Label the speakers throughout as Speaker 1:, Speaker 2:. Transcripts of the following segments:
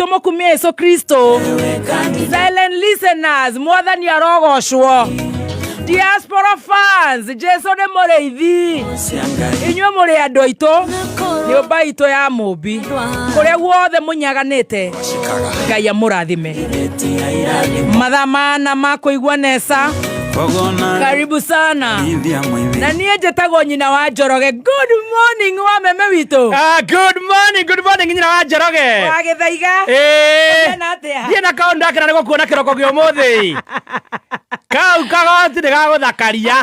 Speaker 1: witũ mũkumia Yesu Kristo. Silent listeners, mwathani arogoshwo. Diaspora fans, Jesu nĩ mũrĩithi. Inyuĩ mũrĩ andũ aitũ, nyũmba itũ ya mũmbi. Kũrĩa guothe mũnyaganĩte, Ngai amũrathime. Mathaa mana ma kũigua Nesa. Karibu sana. Na niĩ njĩtagwo nyina wa Njoroge. Good morning wa meme witũ.
Speaker 2: Good morning nyina wa Njoroge.
Speaker 1: Wa Gĩthaiga.
Speaker 2: Thiĩ na kaũndũ ndakena nĩ gũkuona kĩroko gĩa ũmũthĩ. Kau kagoti nĩ gagũthakaria.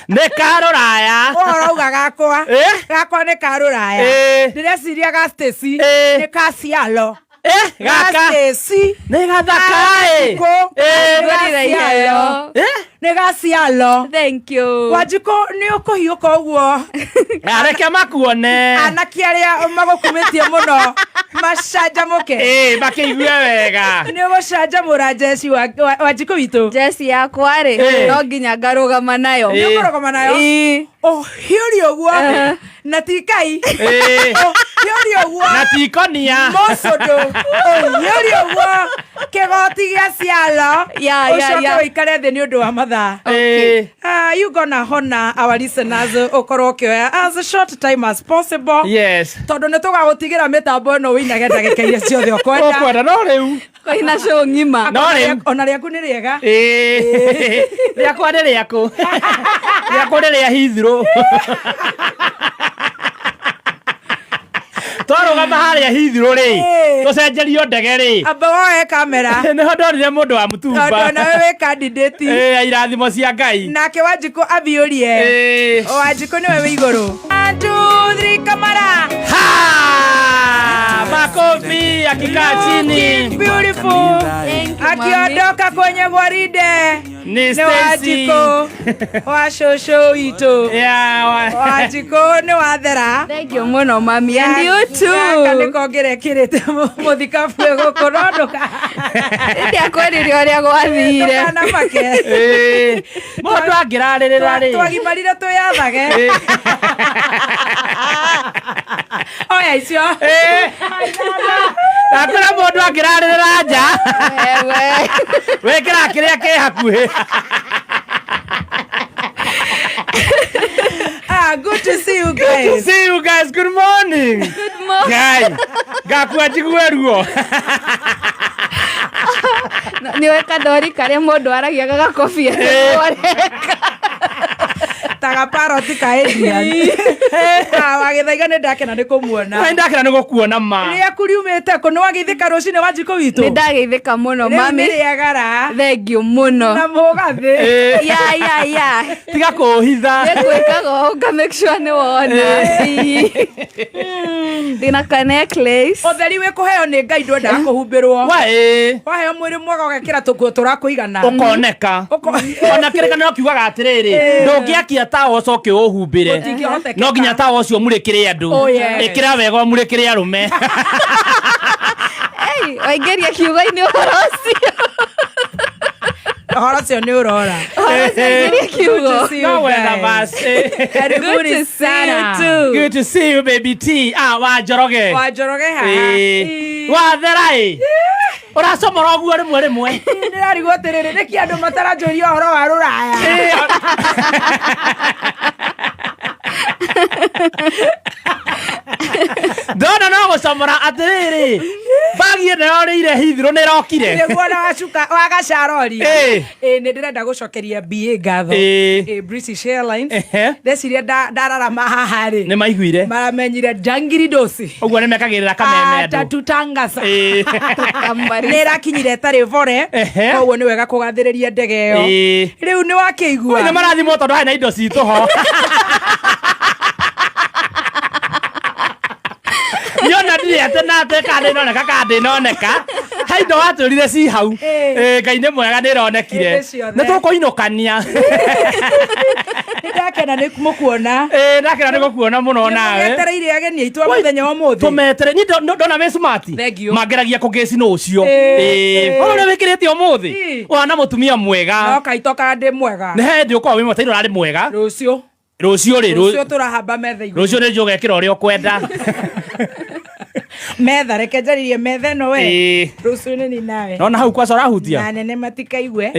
Speaker 2: Nĩ karũraya.
Speaker 1: Ũrauga gakwa. Gakwa nĩ karũraya. Ndĩreciria ga Stacy nĩ ka Cialo.
Speaker 2: Gaka nĩ gathaka
Speaker 1: nĩ ga Cialo.
Speaker 3: Thank you.
Speaker 1: Wanjikũ nĩ ũkũhiũka ũguo.
Speaker 2: Areke makuone.
Speaker 1: Anake arĩa magũkumĩtie mũno macanjamũke.
Speaker 2: Makĩigue wega.
Speaker 1: Nĩ ũgũcanjamũra Jesi Wanjikũ witũ.
Speaker 3: Jesi yakwa rĩ, no nginya ngarũgama nayo.
Speaker 1: Nĩ ũkũrũgama nayo? Hiũri ũguo. Na ti Kai. Hiũri ũguo.
Speaker 2: Na ti Konia.
Speaker 1: Mũcũndũ. Hiũri ũguo. Kĩgoti gĩa Cialo. Ũcoke ũikare thĩ nĩ ũndũ wa mathaa. You gonna honor our listeners ũkorwo ũkĩoya as short time as possible.
Speaker 2: Yes.
Speaker 1: Tondũ nĩ tũgagũtigĩra mĩtambo ĩno wĩinage ndagĩka iria ciothe ũkwenda.
Speaker 2: Ũkwenda no rĩu.
Speaker 3: Koina show ngima.
Speaker 2: No rĩu.
Speaker 1: Ona rĩaku nĩ rĩega.
Speaker 2: Rĩakwa nĩ rĩaku. Rĩakwa nĩ rĩa Hithiro. Twarũgama harĩa Hithiro rĩ. Tũcenjerio ndege rĩ.
Speaker 1: Amba woe kamera.
Speaker 2: Nĩho ndonire mũndũ wa mũtumba.
Speaker 1: Tondũ nawe wĩ candidate.
Speaker 2: Irathimo cia Ngai.
Speaker 1: Nake Wanjikũ abiũrie. Wanjikũ nĩwe wĩ igũrũ. 1 2 3 kamera.
Speaker 2: Makofi akikaa chini.
Speaker 1: Beautiful. Akiondoka kwenye gwaride.
Speaker 2: Ni
Speaker 1: Wanjikũ wa shosho witũ. Wanjikũ nĩ wathera.
Speaker 3: Thank you mũno mami, and you too.
Speaker 1: Nĩko ngĩrekĩrĩte mũthikabu gũkũrondoka.
Speaker 3: Ndiakwĩrire ũrĩa gwathire.
Speaker 1: Ndũkana make.
Speaker 2: Mũndũ angĩrarĩrĩra rĩ.
Speaker 1: Twagimarire twĩyathage. Oya icio.
Speaker 2: Nakwĩra mũndũ angĩrarĩrĩra nja. Wĩkĩra kĩrĩa kĩ hakuhĩ.
Speaker 1: Good to see you guys.
Speaker 2: Good to see you guys. Good morning.
Speaker 3: Good morning.
Speaker 2: Guy, gakua jigue ruo.
Speaker 3: Ni weka dori kare mũndũ aragia gagakobia.
Speaker 1: Taga paroti ka Adrian. Wa Gĩthaiga nĩ ndakena nĩ kũmuona.
Speaker 2: Nĩ ndakena nĩ gũkuona ma.
Speaker 1: Rĩrĩa kuriumĩte kũ nĩ wageithĩka rũcinĩ Wanjikũ witũ.
Speaker 3: Nĩ ndageithĩka mũno mami. Thank you mũno.
Speaker 1: Na mũgathĩ.
Speaker 3: Ya.
Speaker 2: Tiga kũhitha.
Speaker 3: Nĩngwĩkaga ũga make sure nĩ wona. Ndĩna ka necklace.
Speaker 1: Ũtheri wĩ kũheo nĩ Ngai ndwendaga kũhumbĩrwo. Waheo mwĩrĩ mwega ũgekĩra tũkuo tũrakũigana.
Speaker 2: Ũkoneka. Ona kĩrĩkanĩro kiugaga atĩrĩrĩ. Ndũngĩakia tawa ũcoke ũhumbĩre. No nginya tawa ũcio mũrĩkĩre andũ. Ĩkĩra wega mũrĩkĩre arũme.
Speaker 3: Waingĩria kiugo-inĩ ũhoro ũcio.
Speaker 1: Ũhoro ũcio nĩ ũrora.
Speaker 3: Waingĩria kiugo.
Speaker 1: Good to see you too.
Speaker 2: Good to see you baby T. Wanjoroge.
Speaker 1: Wanjoroge haha.
Speaker 2: Wathera ũracomora ũguo rĩmwe.
Speaker 1: Ndĩrarigwo atĩrĩrĩ nĩkĩ andũ mataranjũria ũhoro wa rũraya.
Speaker 2: Ndona no gũcomora atĩrĩrĩ. Bagi ĩno yorĩire Hithiro nĩ ĩrokire.
Speaker 1: Nĩguo na wacuka wa gacarori. Nĩ ndĩrenda gũcokeria BA ngatho. British Airlines. Ndeciria ndararama haha rĩ.
Speaker 2: Nĩ maiguire.
Speaker 1: Maramenyire Jangiri Dosi.
Speaker 2: Ũguo nĩ mekagĩrĩra kameme andũ.
Speaker 1: Tatutangasa. Nĩ ĩrakinyire ĩtarĩ bore. Koguo nĩ wega kũgathĩrĩria ndege ĩyo. Rĩu nĩ wakĩigua.
Speaker 2: Nĩ marathimwo tondũ harĩ na indo citũ ho. Yona ndirĩ atĩ na atĩ kana ĩroneka kana ndĩnoneka. Haindo watũrire ci hau. Ngai nĩ mwega nĩ ĩronekire. Nĩ tũkũinũkania.
Speaker 1: Ndakena nĩ mũkuona.
Speaker 2: Ndakena nĩ gũkuona mũno nawe.
Speaker 1: Nĩetereire ageni aitũ mũthenya wa ũmũthĩ.
Speaker 2: Tũmetere ni ndona me smart. Mangeragia kũgĩcina ũcio. Ũrĩa wĩkĩrĩte ũmũthĩ. Ũhana mũtumia mwega.
Speaker 1: No kaitoka ndĩ mwega.
Speaker 2: Nĩ hĩndĩ ũkorwo wĩ mũtaino ũrarĩ mwega.
Speaker 1: Rũciũ.
Speaker 2: Rũciũ rĩ.
Speaker 1: Rũciũ tũrahamba metha igũrũ.
Speaker 2: Rũciũ nĩ njũgekĩra ũrĩa ũkwenda.
Speaker 1: metha rekenjaririe metha no we rucune ni nawe
Speaker 2: no na hau kwa sora hutia
Speaker 1: na nene matikaigwe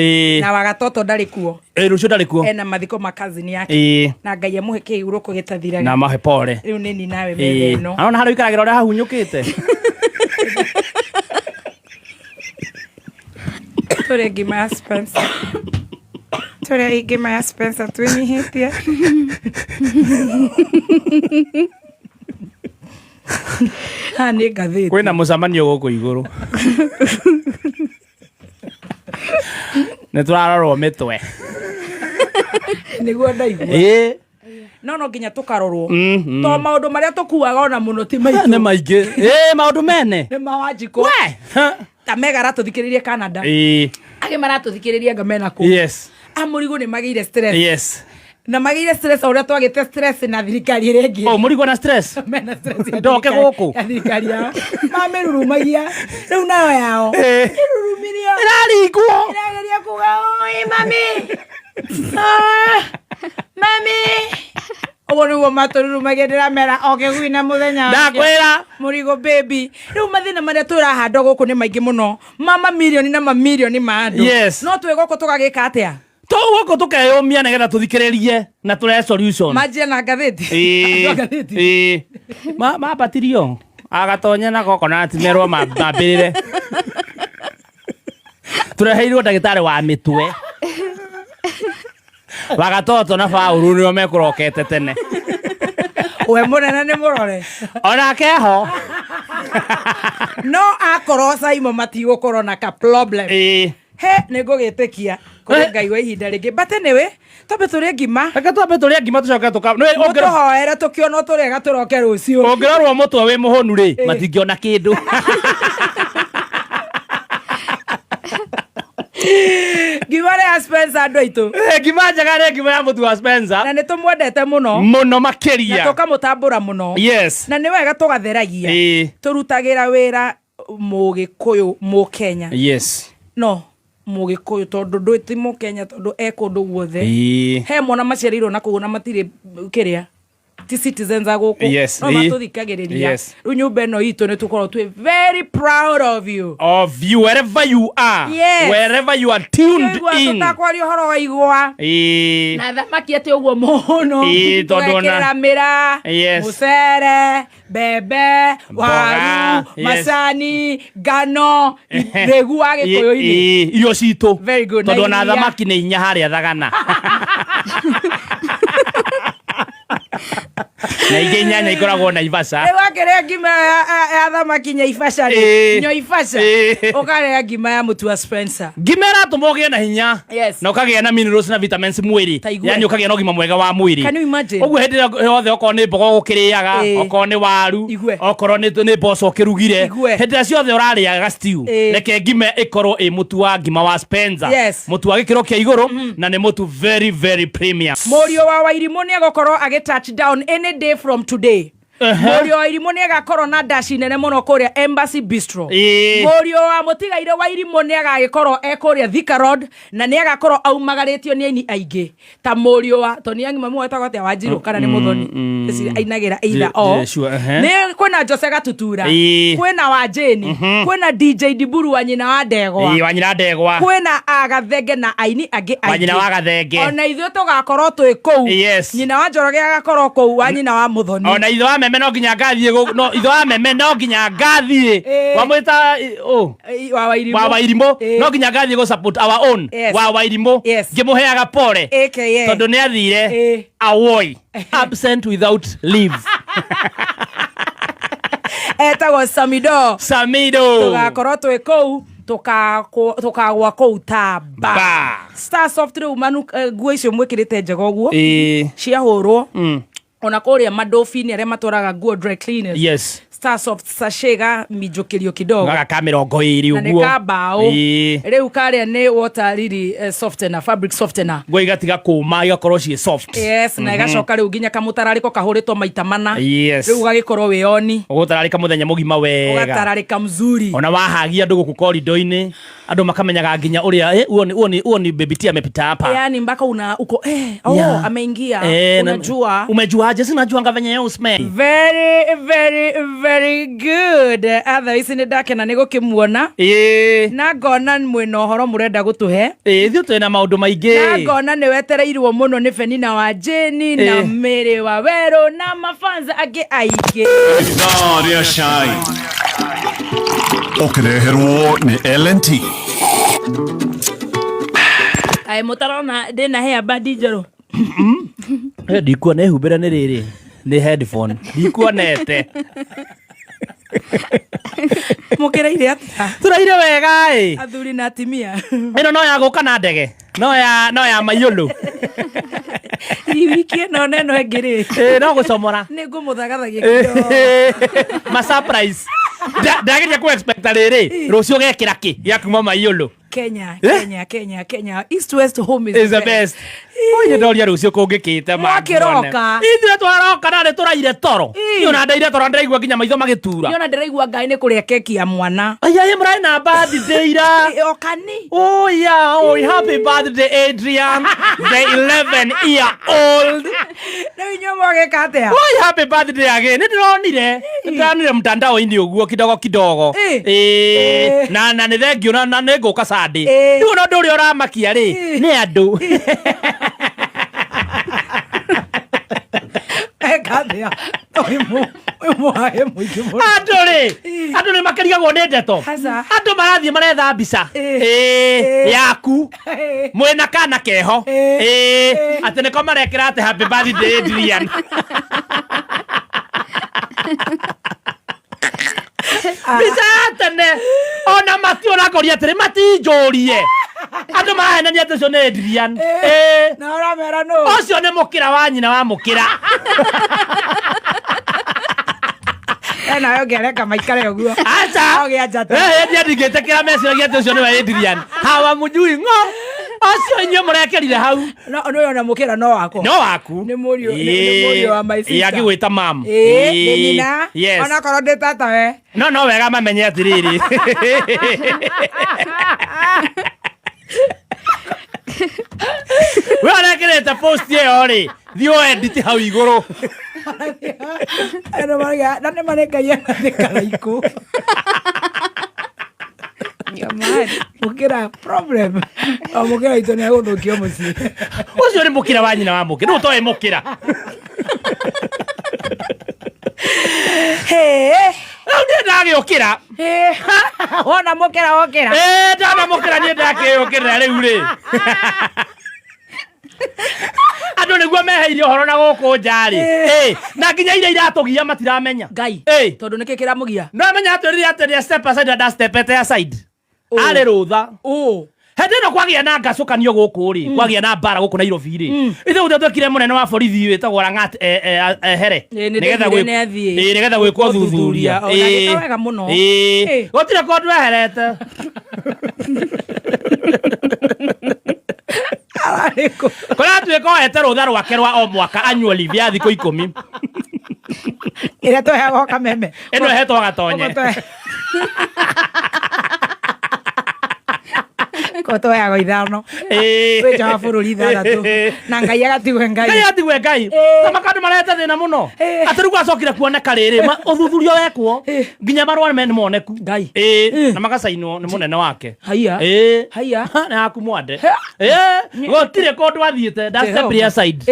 Speaker 1: na wagatoto ndari kuo
Speaker 2: rucio ndari kuo
Speaker 1: ena mathiko makazini yake na ngai amuhe kiuru kugitathiraga
Speaker 2: na mahe pole
Speaker 1: riu nini nawe metha no
Speaker 2: ana haru ikaragira ora hahunyukite
Speaker 1: tore ngima Spencer tore ngima Spencer twinyihitie hani gatheti
Speaker 2: kwina mucamanio guku iguru neturarorwo mitwe
Speaker 1: niguo ndaigua no nginya tukarorwo to maundu maria tukuaga ona muno ti maitũ
Speaker 2: ne maingi maundu mene
Speaker 1: ne mawanjiko ta megara tuthikiririe Canada age maratuthikiriria ngamena ku amurigo ni magire stress na magire stress oria twagite stress na thirikari ire ngi
Speaker 2: murigo na stress
Speaker 1: mena stress
Speaker 2: ndoke guku
Speaker 1: thirikari yao mamerurumagia riu nayo yao irurumirio
Speaker 2: irarigwo
Speaker 1: irageria kuga oi mami mami ogo matururumage ndiramera okegwina muthenya
Speaker 2: ndakwira
Speaker 1: murigo baby riu mathina maria turahanda guku ni maingi muno mama milioni na mamilioni ma andu no twegoko tugagika atia
Speaker 2: Tuwoko tukeyumia negetha tuthikiririe na tule solution.
Speaker 1: Majia na gatheti.
Speaker 2: Mabatirio. Agatonya na coconut merwo mabirire. Tureheirwo ndagitari wa mitwe. Wagatoto na fauru nio mekurokete tene.
Speaker 1: We munene ni murore.
Speaker 2: Ona keho.
Speaker 1: No akorosa imo matigo korona ka problem. He nego gitekia kuri ngai wa ihinda ringi bate niwe tobe turi ngima
Speaker 2: aka tobe turi ngima tucoka tuka no
Speaker 1: ongerohoera tukiona turi gaturoke rucio
Speaker 2: ongerorwo mutwe wi muhonu ri matingiona kindu
Speaker 1: Gimare ya Spencer andu aitu
Speaker 2: ngima njaga ri ngima ya mutu wa Spencer
Speaker 1: na nitumwendete muno
Speaker 2: makiria
Speaker 1: na tukamutambura muno na ni wega tugatheragia turutagira wira mugikuyu mu Kenya no mugikuyu tondu ndwiti mu Kenya tondu ekundu guothe he mwana maciarirwo na kuona matire kiria ti citizens aguku no matuthikagiriria riu nyumba ino itu ni tukorwo twi very proud of you
Speaker 2: wherever you are wherever you are tuned in
Speaker 1: tutakwaria horo wa igwa na thamaki ati uguo muno twekera mira mucere bebe waru macani ngano regu agikuyu-ini
Speaker 2: irio citu
Speaker 1: very good
Speaker 2: tondu na thamaki ni inya haria thagana na ingi nyanya ikoragwo na Naivasha
Speaker 1: wakerea ngima ya thamaki Naivasha Naivasha ukarea ngima ya mutu wa Spencer
Speaker 2: ngima iratumogie na hinya na ukagia na minerals na vitamins mwiri yani ukagia na ugima mwega wa mwiri
Speaker 1: can you imagine
Speaker 2: uguo hindi yothe okorwo ni mboga ukiriaga okorwo ni waru okorwo ni mboco ukirugire hindi ciothe urariaga stew reke ngima ikorwo i mutu wa ngima wa Spencer mutu wa gikiro kia iguru na ni mutu very very premium
Speaker 1: Murio wa Wairimu ni agokorwo touch down any day from today. Murio wa Wairimu ni agakorwo na dashi nene muno kuria Embassy Bistro. Murio wa Mutigaire wa Wairimu ni agagikorwo ekuria Thika Road na ni agakorwo aumagaritio ni aini aingi ta Murio wa Tony Angima mu wetagwo atia Wanjiru kana ni Muthoni ainagira either or ni kwina Jose Gatutura kwina Wanjini kwina DJ Diburu wa nyina wa Ndegwa kwina Agathenge na aini angi
Speaker 2: wa nyina wa Gathenge
Speaker 1: ona ithuĩ tugakorwo twi kuu nyina wa Njoroge agakorwo kuu wa nyina wa Muthoni
Speaker 2: ona ithe wa meme no nginya ngathie no ithe wa meme no nginya ngathie wamwita
Speaker 1: wa
Speaker 2: Wairimu no nginya ngathie go support our own wa Wairimu ngimuheaga pole tondu ni athire awoi absent without leave
Speaker 1: etagwo Samido tugakorwo twi kuu tukagwa kuu Tamba Starsoft riu manu nguo icio mwikirite njega uguo ciahurwo ona kuria madofi-ini aria matwaraga nguo dry cleaners Starsoft sashega mijukirio kidogo
Speaker 2: gaga kamera 20 uguo
Speaker 1: na nikambao riu karia ni water lily softener fabric softener
Speaker 2: nguo igatiga kuma igakorwo cie soft
Speaker 1: na igacoka riu nginya kamutarariko kahuritwo maita mana riu gagikorwo wioni
Speaker 2: ugutararika muthenya mugima wega
Speaker 1: ugatararika mzuri
Speaker 2: ona wahagia andu guku korido-ini andu makamenyaga nginya uria uoni baby tia amepita hapa
Speaker 1: yani mpaka uko ameingia unajua
Speaker 2: umejua je sinajua ngavenya yo smell
Speaker 1: very very very Very good. Atha ici nĩ ndakena nĩ gũkĩmuona. Na ngona mwĩna ũhoro mũrenda gũtũhe.
Speaker 2: Ithuĩ twĩna maũndũ maingĩ.
Speaker 1: Na ngona nĩ wetereirwo mũno nĩ Penina wa Jane na Mary wa Wero na mafanza angĩ aingĩ.
Speaker 4: No, rĩa cai. Ũkĩreherwo nĩ LNT.
Speaker 1: Mũtarona ndĩna hair band njerũ.
Speaker 2: Ndikuona ehumbĩra nĩ rĩrĩ. Nĩ headphone. Ndikuonete.
Speaker 1: Mũkĩraire atĩa?
Speaker 2: Tũraire wega
Speaker 1: athuri na atimia.
Speaker 2: Ĩno no ya gũka na ndege. No ya maiyũlũ.
Speaker 1: Wiki ĩno neno ĩngĩ
Speaker 2: no gũcomora.
Speaker 1: Nĩ ngũmũthagathagia kidogo.
Speaker 2: Ma surprise. Ndageria ku expect rĩrĩ. Rũciũ gekĩra kĩ gĩa kuma maiyũlũ.
Speaker 1: Kenya. East West home
Speaker 2: is the best. Oye ndoria rũciũ kũngĩkĩte ma.
Speaker 1: Wakiroka.
Speaker 2: Ithuĩ twaroka na nĩ tũraire toro. Yona ndaire toro ndaigua nginya maitho magĩtura.
Speaker 1: Yona ndĩraigua ngai nĩ kũrĩa keki ya mwana.
Speaker 2: Aya mũrai na birthday ira.
Speaker 1: Okani.
Speaker 2: Oh yeah, happy birthday Adrian. The 11-year-old.
Speaker 1: Nĩ inyuĩ mwagĩka atĩa?
Speaker 2: Oh happy birthday again. Nĩndĩronire mtandao-inĩ ũguo kidogo. Na nĩ thengio na nĩ ngũka Sunday. Nĩguo ũndũ ũrĩa ũramakia rĩ nĩ andũ.
Speaker 1: Ekathia.
Speaker 2: Andũ nĩ makĩrigagwo nĩ ndeto. Andũ marathiĩ maretha mbica. Yaku. Mwĩna kana keho. Atĩ nĩko marekĩra atĩ happy birthday Adrian. Mbica tene. Ona matiũrakoria atĩrĩ matinjũrie. Andũ marahenania atĩ ũcio nĩ Adrian.
Speaker 1: Na ũramera nũ?
Speaker 2: Ũcio nĩ mũkĩra wa nyina wa mũkĩra.
Speaker 1: Nayo ngereka maikare ũguo.
Speaker 2: Acha. Ndingĩtĩkĩra meciragia atĩ ũcio nĩwe Adrian. Hawamjui ng'o. Ũcio inyuĩ mũrekerire hau.
Speaker 1: Nĩ ona mũkĩra no wako.
Speaker 2: No waku.
Speaker 1: Nĩ mũriũ wa my sister.
Speaker 2: Angĩgwĩta mam.
Speaker 1: Nĩ nyina. Ona korwo ndĩ tata we.
Speaker 2: No wega mamenye atĩrĩrĩ. We arekĩrĩte post ĩyo rĩ. Thiĩ edit hau igũrũ.
Speaker 1: Na nĩ marengagia nathĩka laikũ. Mũkĩra problem. Mũkĩra itũ nĩ agũthũkio mũciĩ.
Speaker 2: Ũcio nĩ mũkĩra wa nyina wa mũkĩra. Rĩu toĩ mũkĩra. Rĩu niĩ ndagĩũkĩra.
Speaker 1: Wona mũkĩra wokĩra.
Speaker 2: Ndana mũkĩra niĩ ndakĩũkĩrĩra rĩu rĩ. Andũ nĩguo meheirie ũhoro na gũkũ nja rĩ. Na nginya iria iratũgia matiramenya.
Speaker 1: Ngai. Tondũ nĩkĩ kĩramũgia?
Speaker 2: Nĩmenya atĩrĩrĩ atĩ step aside na stepete aside. Arĩ rũtha. Hĩndĩ ĩno kwagĩa na ngacũkanio gũkũ rĩ. Kwagĩa na mbara gũkũ Nairobi rĩ. Ithuĩ gũtũ twĩkire mũnene wa borithi wĩtagwo Lang'at Here. Nĩgetha gwĩkwo ũthuthuria.
Speaker 1: Wega mũno.
Speaker 2: Gũtirĩ kũndũ eherete. Kũrĩa atuĩka ohete rũtha rwake rwa o mwaka annual leave ya thikũ 10.
Speaker 1: Ĩrĩa tũheagwo Kameme.
Speaker 2: Ĩno ĩhetwo Gatonye.
Speaker 1: Kotoyago ithano. Weja wa bũrũri 6. Na Ngai agatigwe Ngai.
Speaker 2: Ngai atigwe Ngai. Tamakandũ marete thĩna mũno. Atĩ rĩu acokire kuoneka rĩrĩ. Ũthuthuria wekwo. Nginya marũa nĩ moneku.
Speaker 1: Ngai.
Speaker 2: Na magacainwo nĩ mũnene wake.
Speaker 1: Haiya.
Speaker 2: Na aku mwande. Gũtirĩ kũndũ athiĩte. Ndastep aside.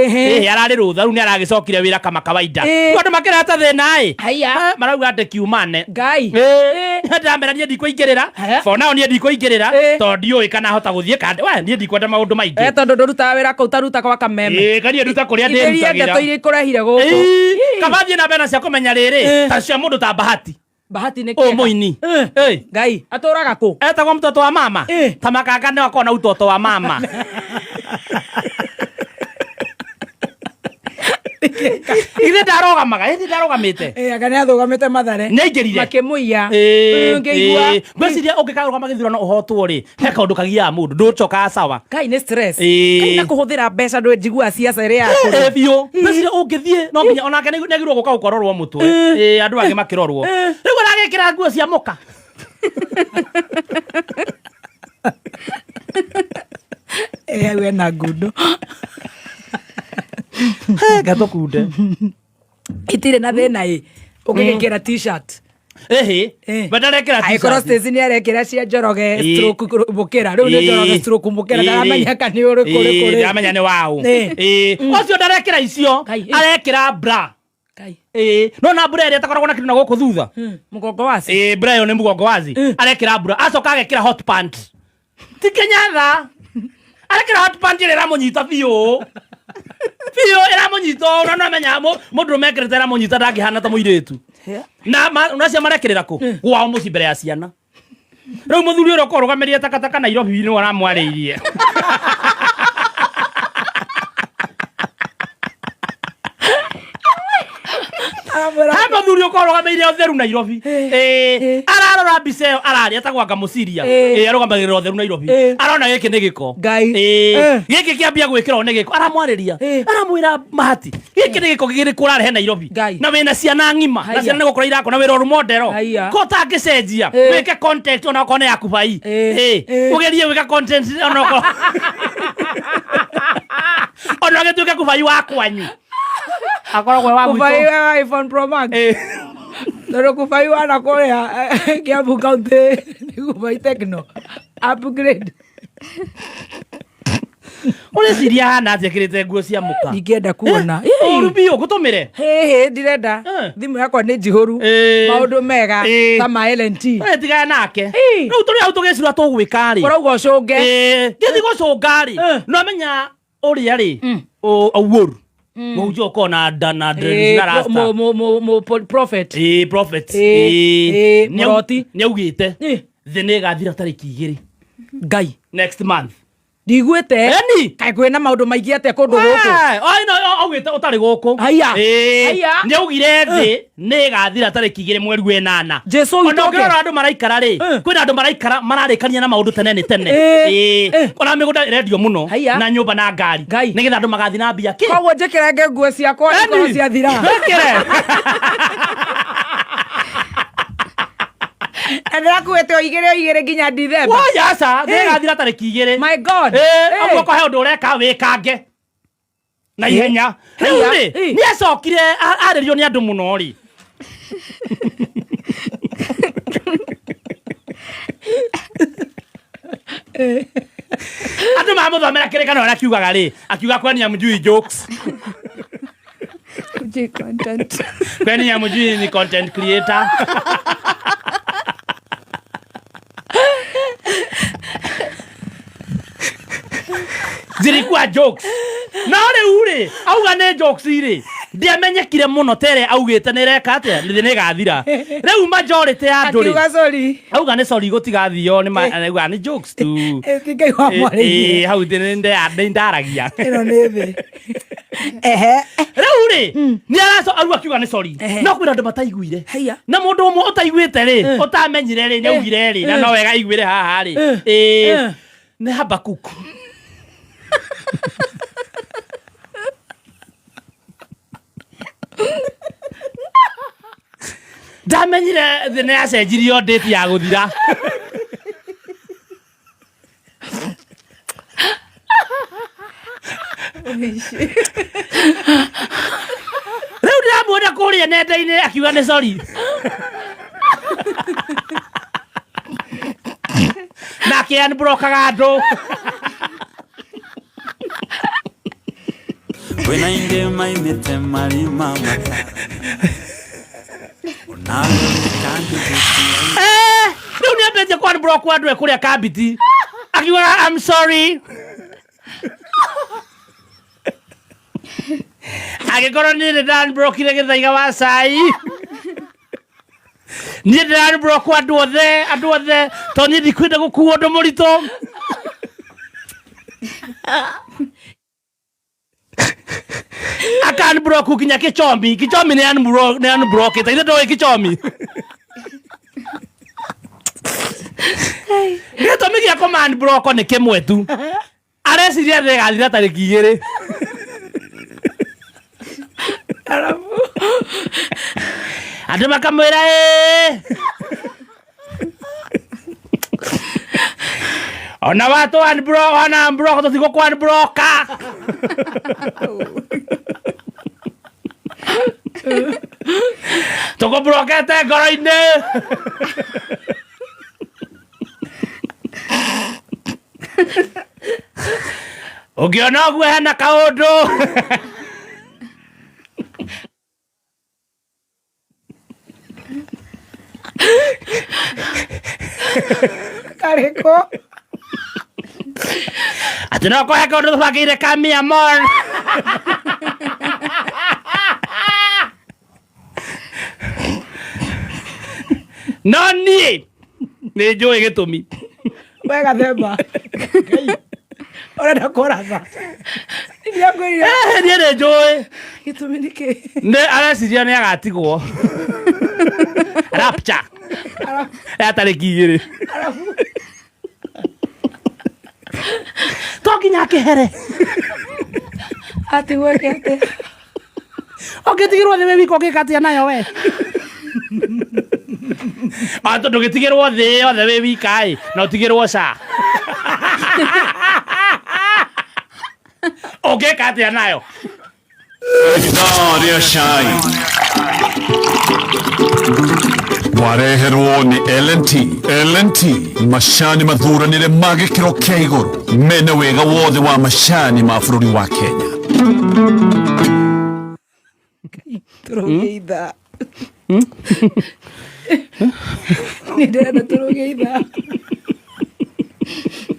Speaker 2: Ararĩ rũtha rĩu nĩ aragĩcokire wĩra kama kawaida. Andũ makĩreta thĩna
Speaker 1: Haiya.
Speaker 2: Marauga atĩ kiumane.
Speaker 1: Ngai.
Speaker 2: Ndamera niĩ ndikũingĩrĩra. For now niĩ ndikũingĩrĩra. Tondũ ndiũĩ kana hota gũthiĩ kandi. Niĩ ndikwenda maũndũ maingĩ.
Speaker 1: Tondũ ndũrutaga wĩra kũu taruta kwa Kameme.
Speaker 2: Kaniĩ nduta kũrĩa ndĩrutagĩra.
Speaker 1: Ndeto iria ikũrehire gũkũ.
Speaker 2: Kabathiĩ na mbere cia kũmenya rĩrĩ. Ta cia mũndũ ta Bahati.
Speaker 1: Bahati nĩ kĩega.
Speaker 2: Mũini.
Speaker 1: Ngai. Atũraga kũ?
Speaker 2: Etagwo mtoto wa mama. Ta makanga nĩ wako na utoto wa mama. Ithe ndarũgamĩte.
Speaker 1: Anga nĩ athũgamĩte Mathare.
Speaker 2: Nĩaingĩrire.
Speaker 1: Makĩmũiya.
Speaker 2: Ngĩigua. Ngwĩciria ũngĩkarũgama gĩthurano ũhotwo rĩ. He kaũndũ kagiaga mũndũ. Ndũcokaga sawa.
Speaker 1: Ngai nĩ stress. Ngai na kũhũthĩra mbeca ndũĩ njiguaga siasa ĩrĩa yakũ.
Speaker 2: Biũ. Ngwĩciria ũngĩthiĩ no nginya onake nĩagĩrĩirwo gũka gũkororwo mũtwe. Andũ angĩ makĩrorwo. Rĩu aragĩkĩra nguo cia mũka.
Speaker 1: We na ngundo.
Speaker 2: Gato kunde.
Speaker 1: Itirĩ na thĩna ukigekera t-shirt
Speaker 2: badarekera t-shirt
Speaker 1: aikoro station yarekera cia Njoroge stroke bukira riu ni Njoroge stroke bukira ndaramenya kani uri kuri
Speaker 2: ndamenya ni wao ocio ndarekera icio arekera bra no na bra ĩrĩa takoragwo na kindu na gũkũ thutha
Speaker 1: mugongo wazi
Speaker 2: bra yo ni mugongo wazi arekera bra acoka agekira hot pant tikenyaga arekera hot pant ĩrĩa ĩramunyita biũ ĩramunyita no namenya mũndũ mekerete ĩramunyita ndangĩhana ta mũirĩtu na unacia marekerera ku gwao muci mbere ya ciana rĩu mũthuri ũrĩa ũkorũgamĩrie takataka Nairobi ni waramwarĩirie hama thuri ũkorũgamĩire ũtheru Nairobi ararora mbica ĩyo araria tagwanga mũciria arũgamagĩrĩra ũtheru Nairobi arona gĩkĩ nĩ gĩko gĩkĩ kĩambia gwĩkĩrwo nĩ gĩko aramwarĩria aramwĩra Mahati gĩkĩ nĩ gĩko gĩkĩ ũrarehe Nairobi na wĩna ciana ng'ima na ciana nĩgũkorwo irakona wĩra role model ko tangĩcenjia wĩke content ona okorwo nĩ yaku bai ũgerie wĩka content ona okorwo ona gĩtuĩke kubai wa kwanyu akoragwo wa
Speaker 1: kubai wa iPhone Pro Max nero kubai wa na Korea Kiambu County ni kubai Tecno upgrade
Speaker 2: Ule siria hana atekirite nguo cia muka
Speaker 1: ingenda kuona
Speaker 2: rubio gutumire
Speaker 1: ndirenda thimu yakwa ni njihuru maundu mega ta ma LNT
Speaker 2: tiga nake riu turi au tugicura tugwika ri
Speaker 1: urauga ucunge
Speaker 2: ngithi gucunga ri no amenya uria ri awuru mujo kona dana rasta
Speaker 1: mo prophet
Speaker 2: prophet
Speaker 1: muroti
Speaker 2: niaugite thi ni gathira tariki 2
Speaker 1: ngai
Speaker 2: next month
Speaker 1: ndigwete kai kwena maundu maingi ate kundu guku
Speaker 2: no augite utari guku
Speaker 1: haya
Speaker 2: niaugire thi ni gathira tariki 2 mweri wa 8
Speaker 1: Jesu
Speaker 2: itoke ona andu maraikara ri kwina andu maraikara mararikania na maundu tene tene ona migunda radio muno na nyumba na ngari nigetha andu magathi na mbia ki
Speaker 1: koguo njikirenge nguo ciakwa ikoro cia thira Andra kuete igere nginya December.
Speaker 2: Wa yasa gathira tariki 2.
Speaker 1: My God.
Speaker 2: Agwo ko he undu ureka wikange. Na ihenya. Ni acokire aririo ni andu muno ri. Andu mamuthomera kirekano na kiugaga ri akiuga kwani amjui jokes.
Speaker 3: Kuji content.
Speaker 2: Kwani amjui ni content creator. Zilikuwa jokes. Na ole ure auga ne jokes ire. Ndiamenyekire muno tere augite nereka ate ni gathira. Reu majority ya anduri.
Speaker 1: Akiuga sorry.
Speaker 2: Auga ne sorry gutigathio ni auga ni jokes tu.
Speaker 1: Tikai wa mwari.
Speaker 2: Hau nde ndaragia.
Speaker 1: Ino neve.
Speaker 2: Reu ure ni araso aru akiuga ni sorry. No kwira andu mataiguire. Na mundu umwe utaiguite ri utamenyire ri nyaugire ri na no wega iguire haha ri. Ni Habakuku. Ndamenyire thĩ nĩ yacenjirio date ya gũthira. Rĩu ndĩramuona kũrĩa nenda-inĩ akiuga nĩ sorry. Nake unblokaga andũ.
Speaker 5: When I get my mete mari mama.
Speaker 2: Rĩu nĩ ambĩtie kwa unblock andũ ekũrĩa kabiti. Akiuga I'm sorry. Agĩkorwo nĩ unblockire gĩthaiga wa cai. Niĩ ndĩra-unblock andũ othe to niĩ ndikwenda gũkuo ũndũ mũritũ. Aka unblock kinya Kichomi nĩ unblock ĩthe ndoĩ Kichomi. Gĩtũmi gĩa kũma unblock nĩ kĩmwe tu. Areciria thĩ gathira tarĩki 2. Andũ makamwĩra ona watu unblock tũtigũkũ unblocka. Toko brokete ngoro-inĩ. Ũngĩona ũguo hena kaũndũ.
Speaker 1: Karĩkũ?
Speaker 2: Atĩ no kũhe kaũndũ tũbangĩire ka mia more. No niĩ nĩ njũĩ gĩtũmi.
Speaker 1: We Gathemba. Ũrenda kũratha.
Speaker 2: Niĩ nĩ njũĩ.
Speaker 1: Gĩtũmi nĩ kĩ?
Speaker 2: Nĩ areciria nĩ agatigwo. Rapture. Ya tarĩki 2. To nginya akĩhere.
Speaker 1: Atigwo atĩa?
Speaker 2: Ũngĩtigĩrwo thĩ wĩwika ũngĩka atĩa nayo we? Tondũ ndũgĩtigĩrwo thĩ yothe wĩ wika na ũtigĩrwo ca. Ũngĩka atĩa nayo?
Speaker 4: No, rĩa cai. Wareherwo nĩ L&T. L&T, macani mathuranĩre ma gĩkĩro kĩa igũrũ. Mena wega wothe wa macani ma bũrũri wa Kenya.
Speaker 1: Tũrũgĩitha. Nĩ ndĩrenda tũrũgĩitha.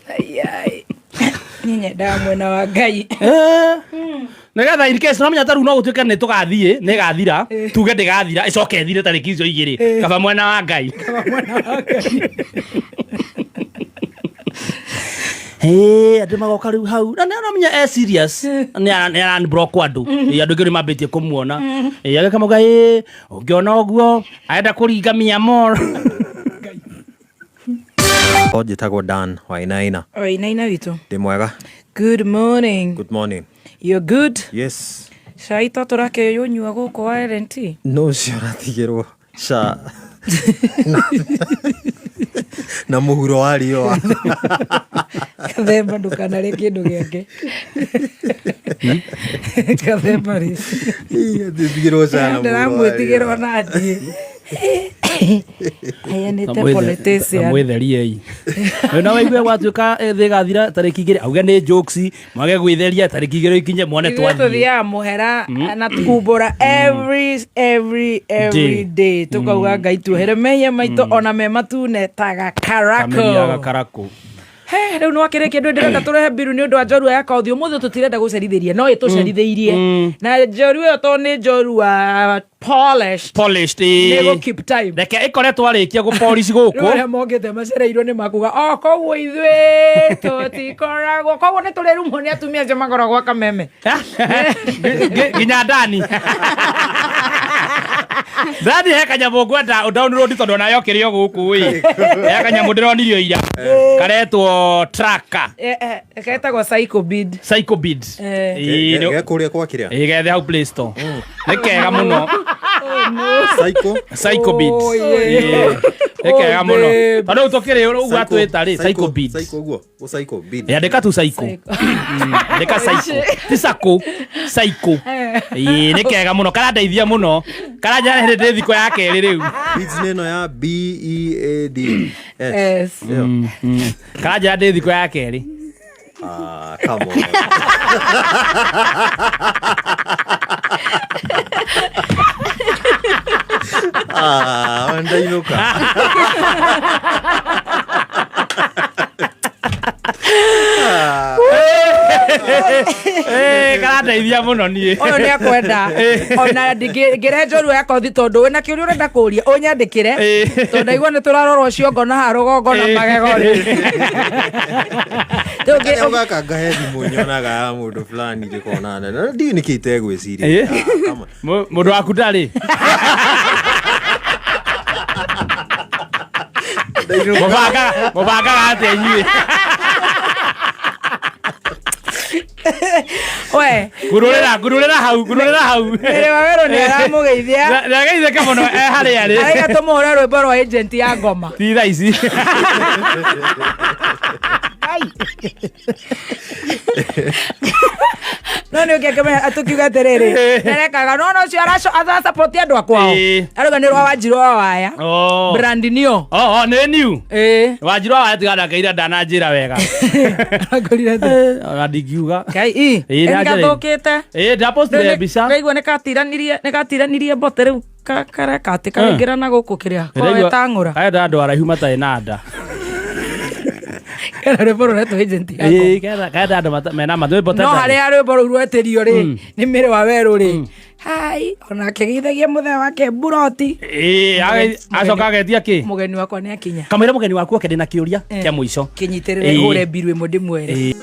Speaker 1: Ai. Niĩ nyendaga mwena wa Ngai.
Speaker 2: Nĩgetha in case nomenya ta rĩu no gũtuĩke nĩ tũgathiĩ nĩ gathira tuge ndĩgathira ĩcoke ĩthire tarĩki icio 2 kaba mwena wa Ngai. Andũ magoka rĩu hau na nomenya serious nĩ aranblock andũ andũ ngĩ nĩmambĩtie kũmuona agĩkamauga ũngĩona ũguo arenda kũringa mia more.
Speaker 6: Njĩtagwo Dan Wainaina.
Speaker 1: Wainaina witũ.
Speaker 6: Ndĩ mwega.
Speaker 1: Good morning.
Speaker 6: Good morning.
Speaker 1: You're good?
Speaker 6: Yes.
Speaker 1: Cai to tũrakĩnyua gũkũ wa L&T.
Speaker 6: No ũcio ũratigĩrwo ca na mũhuro wa riũa.
Speaker 1: Gathemba ndũkanarĩe kĩndũ gĩake. Gathemba rĩ.
Speaker 6: Ndĩtigĩrwo ca na mũhuro.
Speaker 1: Ndĩramwĩtigĩrwo na ndiĩ. Ayanĩte politician.
Speaker 2: Mwĩtheriei. Na waigua gwatuĩka thĩ gathira tarĩki 2 auge nĩ jokes mwage gwĩtheria tarĩki 2 ikinye muone twathiĩ.
Speaker 1: Tuthiaga mũhera na tukumbũra every day tukauga Ngai tuohere mehia maitũ ona me matune ta gakarako. Rĩu no akĩrĩ kĩndũ ndĩrenda tũrehe mbiru nĩ ũndũ wa njorua ya kaũthiũ mũthĩ tũtirenda gũcerithĩria no ĩtũcerithĩirie na njorua ĩyo to nĩ njorua polished nĩgo keep time
Speaker 2: reke ĩkoretwo arĩkia gũpolish gũkũ
Speaker 1: rĩrĩa mongĩte macereirwo nĩ makuga koguo ithuĩ tũtikoragwo koguo nĩ tũrĩrumwo nĩ atumia acio makoragwo gwa kameme nginya ndani Dadi he kanyamũ ngwenda download tondũ nayo kĩrĩo gũkũ he kanyamũ ndĩronirio ira karetwo tracker ketagwo Psychobid
Speaker 6: gekũrĩa kwa kĩrĩa
Speaker 2: gethe hau Play Store nĩ kega mũno Psychobid nĩ kega mũno tondũ tũkĩrĩ ũguo atwĩta rĩ Psychobid andĩka tu Psycho andĩka Psycho ti Psycho Psycho nĩ kega mũno karandeithia mũno karanja hĩndĩ thikũ ya kerĩ rĩu
Speaker 6: beats neno ya BEAD
Speaker 1: yes
Speaker 2: karanja hĩndĩ thikũ ya kerĩ
Speaker 6: come on ndainuka
Speaker 2: karandeithia mũno niĩ
Speaker 1: ũyũ nĩ akwenda ona ngĩrehe njorua ya kothi tondũ wĩna kĩũria ũrenda kũũria ũnyandĩkĩre tondũ ndaigua nĩ tũrarorwo ciongo na ha rũgongo na magego rĩ
Speaker 6: gaka ngahe thimũ nyonaga ya mũndũ fulani ndĩkona nene ndiĩ nĩkĩ itegwĩciria
Speaker 2: mũndũ waku ndarĩ mũbangaga atĩa inyuĩ
Speaker 1: we
Speaker 2: ngururĩra hau
Speaker 1: nĩrĩ wawerũ nĩ aramũgeithia
Speaker 2: ndageithĩke mũno harĩa rĩ
Speaker 1: araiga tũmũhũre rwĩmbo rwa agent ya ngoma
Speaker 2: ti thaa ici
Speaker 1: No nä å kä akä atukiuga atä rä rä nerekaga no cio aracapoti andå akwao arauga nä rwa Wanjiru wa waya brand new
Speaker 2: nä new Wanjiru wa waya tigandakeire ndananjä ra wega ona ndingiuga
Speaker 1: ngathå kä te
Speaker 2: ndapostire mbica
Speaker 1: ngaigua nä gatiranirie mbote rä u kareka atä kaingä rana gå kå kä rä a kwawetang'å ra
Speaker 2: kaenda andå araihu matarä na nda
Speaker 1: kena rwimbo ruretwo agent yako
Speaker 2: kaenda andå mena mathå mbote
Speaker 1: no harä a rwimbo rå rwetä rä nä mä rä wa werå rä hai onake githagia muthenya wake buroti
Speaker 2: acoka agetia kä
Speaker 1: mugeni wakwa nä akinya
Speaker 2: kamwä ra må geni waku oke ndä na kä å ria kä a må ico
Speaker 1: kä nyitä rä re hå re mbiru ä mwe ndä mwere